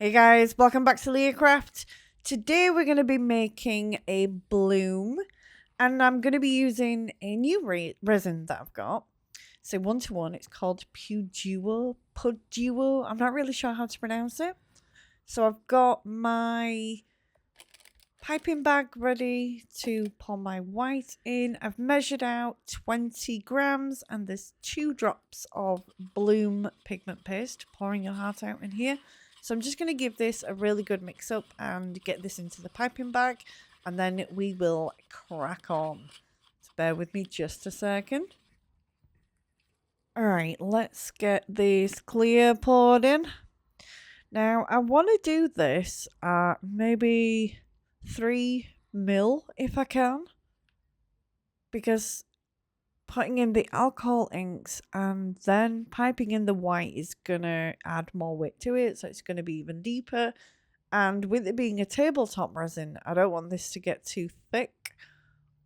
Hey guys, welcome back to Leahcraft. Today we're going to be making a bloom and I'm going to be using a new resin that I've got. So 1-to-1, it's called Puduo. I'm not really sure how to pronounce it. So I've got my piping bag ready to pour my white in. I've measured out 20 grams and there's 2 drops of bloom pigment paste. Pouring your heart out in here. So I'm just going to give this a really good mix up and get this into the piping bag and then we will crack on. So bear with me just a second. Alright, let's get this clear poured in. Now I want to do this at maybe 3 ml if I can, because putting in the alcohol inks and then piping in the white is gonna add more weight to it, so it's gonna be even deeper. And with it being a tabletop resin, I don't want this to get too thick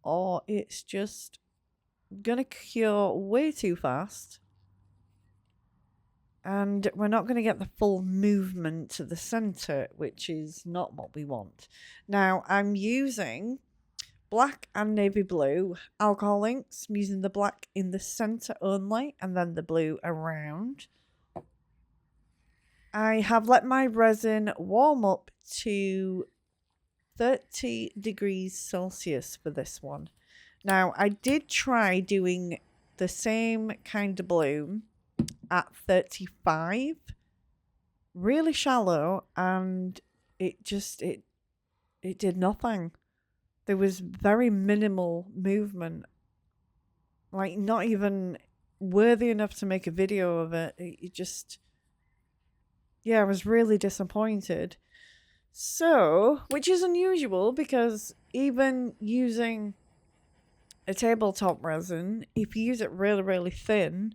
or it's just gonna cure way too fast. And we're not going to get the full movement to the center, which is not what we want. Now, I'm using black and navy blue alcohol inks. I'm using the black in the center only and then the blue around. I have let my resin warm up to 30 degrees Celsius for this one. Now, I did try doing the same kind of bloom at 35, really shallow, and it did nothing. There was very minimal movement, like not even worthy enough to make a video of it. It just, yeah, I was really disappointed. So, which is unusual because even using a tabletop resin, if you use it really, really thin,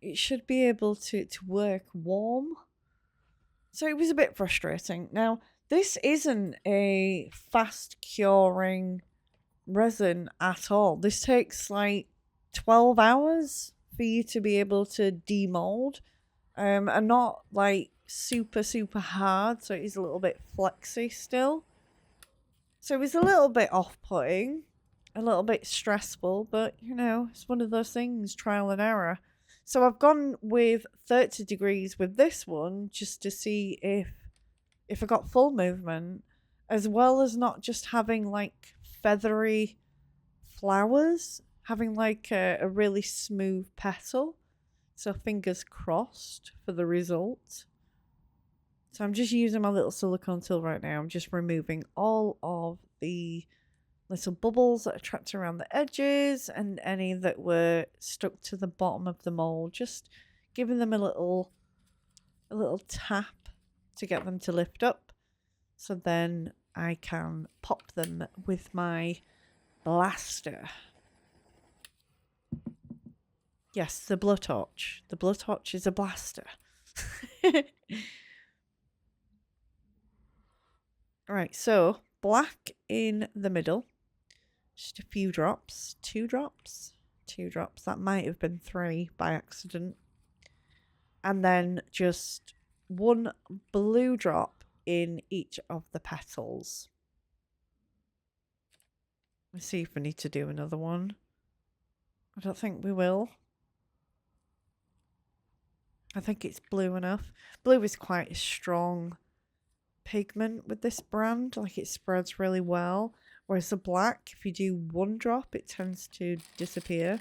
it should be able to work warm. So it was a bit frustrating. Now, this isn't a fast curing resin at all. This takes like 12 hours for you to be able to demold. And not like super, super hard. So it is a little bit flexy still. So it was a little bit off putting, a little bit stressful, but you know, it's one of those things, trial and error. So I've gone with 30 degrees with this one just to see if I got full movement, as well as not just having like feathery flowers, having like a really smooth petal. So fingers crossed for the result. So I'm just using my little silicone tool right now. I'm just removing all of the little bubbles that are trapped around the edges and any that were stuck to the bottom of the mold. Just giving them a little tap to get them to lift up. So then I can pop them with my blaster. Yes, the blowtorch. The blowtorch is a blaster. Right, so black in the middle. Just a few drops. 2 drops. 2 drops. That might have been 3 by accident. And then just 1 blue drop in each of the petals. Let's see if we need to do another one. I don't think we will. I think it's blue enough. Blue is quite a strong pigment with this brand. Like, it spreads really well. Whereas the black, if you do 1 drop, it tends to disappear.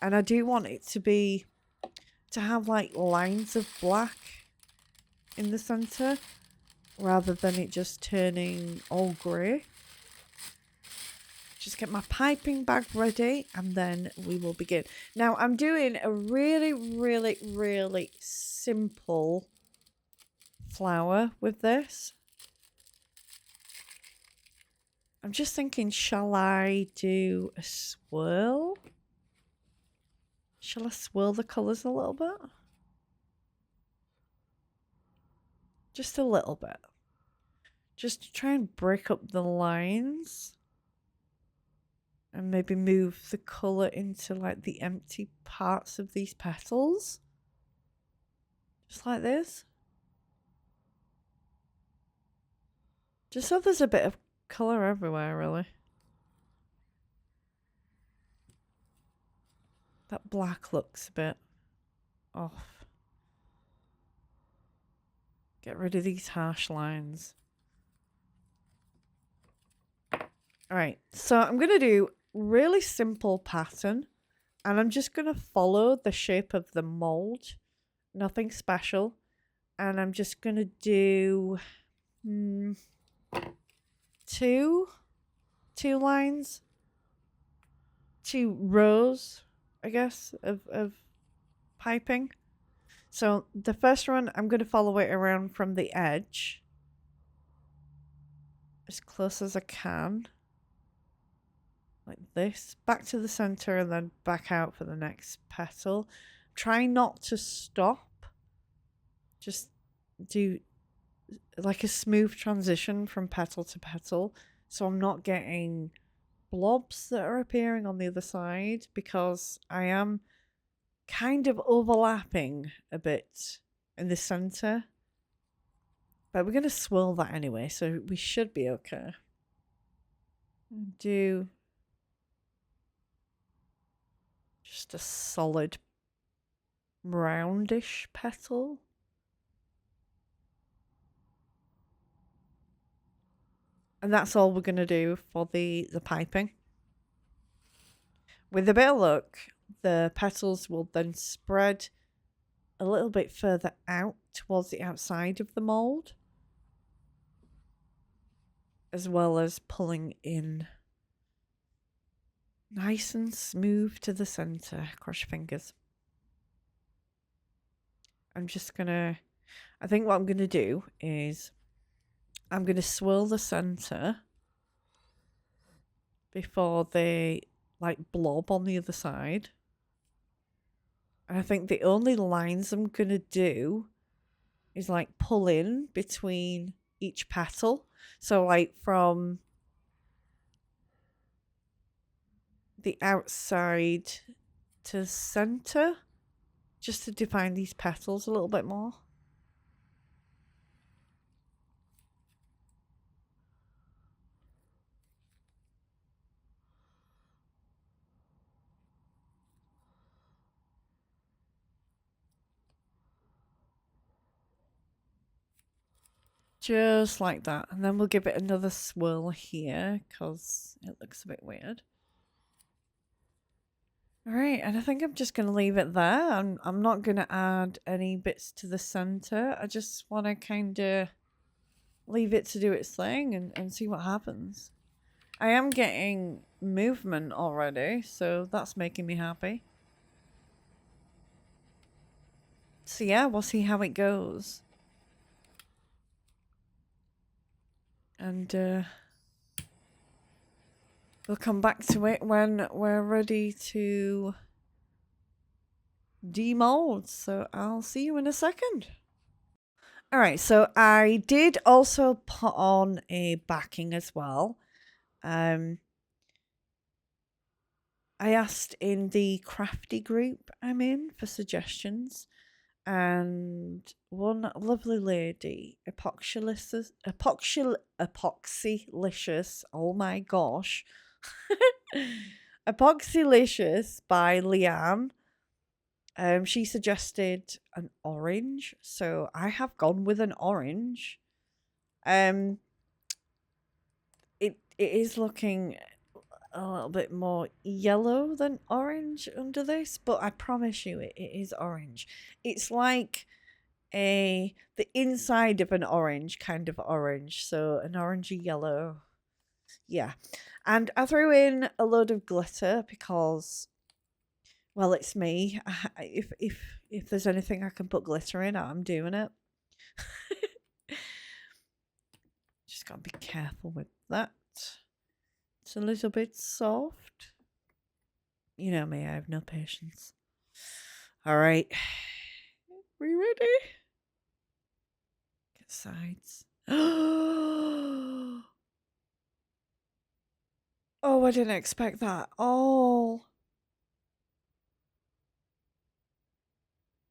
And I do want it to have like lines of black in the center rather than it just turning all grey. Just get my piping bag ready and then we will begin. Now I'm doing a really, really, really simple flower with this. I'm just thinking, shall I do a swirl? Shall I swirl the colours a little bit? Just a little bit. Just to try and break up the lines. And maybe move the colour into like the empty parts of these petals. Just like this. Just so there's a bit of colour everywhere, really. That black looks a bit off. Get rid of these harsh lines. Alright, so I'm going to do really simple pattern. And I'm just going to follow the shape of the mold. Nothing special. And I'm just going to do two lines. 2 rows, I guess, of piping. So the first one, I'm going to follow it around from the edge. As close as I can. Like this. Back to the center and then back out for the next petal. Try not to stop. Just do like a smooth transition from petal to petal. So I'm not getting blobs that are appearing on the other side because I am kind of overlapping a bit in the center. But we're going to swirl that anyway, so we should be okay. Do just a solid roundish petal. And that's all we're going to do for the piping. With a bit of luck, the petals will then spread a little bit further out towards the outside of the mold, as well as pulling in nice and smooth to the center. Cross your fingers. I'm just gonna, I think what I'm gonna do is I'm gonna swirl the center before they like blob on the other side. And I think the only lines I'm gonna do is like pull in between each petal. So like from the outside to center, just to define these petals a little bit more. Just like that. And then we'll give it another swirl here because it looks a bit weird. Alright, and I think I'm just going to leave it there. I'm not going to add any bits to the center. I just want to kind of leave it to do its thing and see what happens. I am getting movement already, so that's making me happy. So yeah, we'll see how it goes. And we'll come back to it when we're ready to demold. So I'll see you in a second. Alright, so I did also put on a backing as well. I asked in the crafty group I'm in for suggestions. And one lovely lady, Epoxylicious, oh my gosh, Epoxylicious by Leanne. She suggested an orange, so I have gone with an orange. It is looking a little bit more yellow than orange under this, but I promise you it is orange. It's like the inside of an orange kind of orange, so an orangey yellow. Yeah. And I threw in a load of glitter because, well, it's me. If there's anything I can put glitter in, I'm doing it. Just gotta be careful with that. It's a little bit soft. You know me, I have no patience. All right. We ready? Get sides. Oh, I didn't expect that. Oh.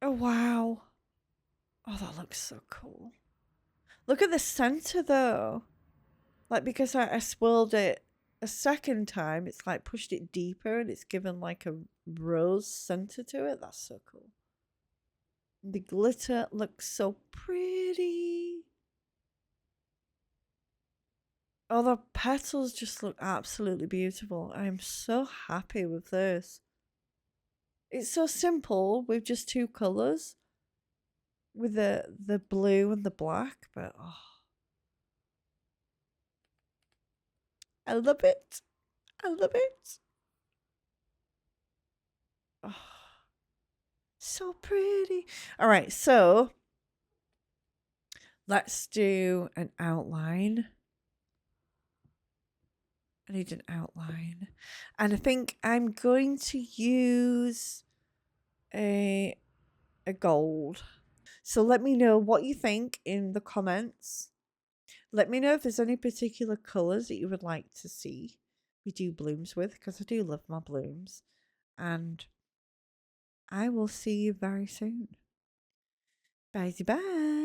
Oh, wow. Oh, that looks so cool. Look at the center, though. Like, because I swirled it a second time, it's like pushed it deeper and it's given like a rose center to it. That's so cool. The glitter looks so pretty. Oh, the petals just look absolutely beautiful. I'm so happy with this. It's so simple with just two colours, with the blue and the black, but oh, I love it. I love it. Oh, so pretty. All right, so let's do an outline. I need an outline. And I think I'm going to use a gold. So let me know what you think in the comments. Let me know if there's any particular colours that you would like to see we do blooms with, because I do love my blooms. And I will see you very soon. Bye bye.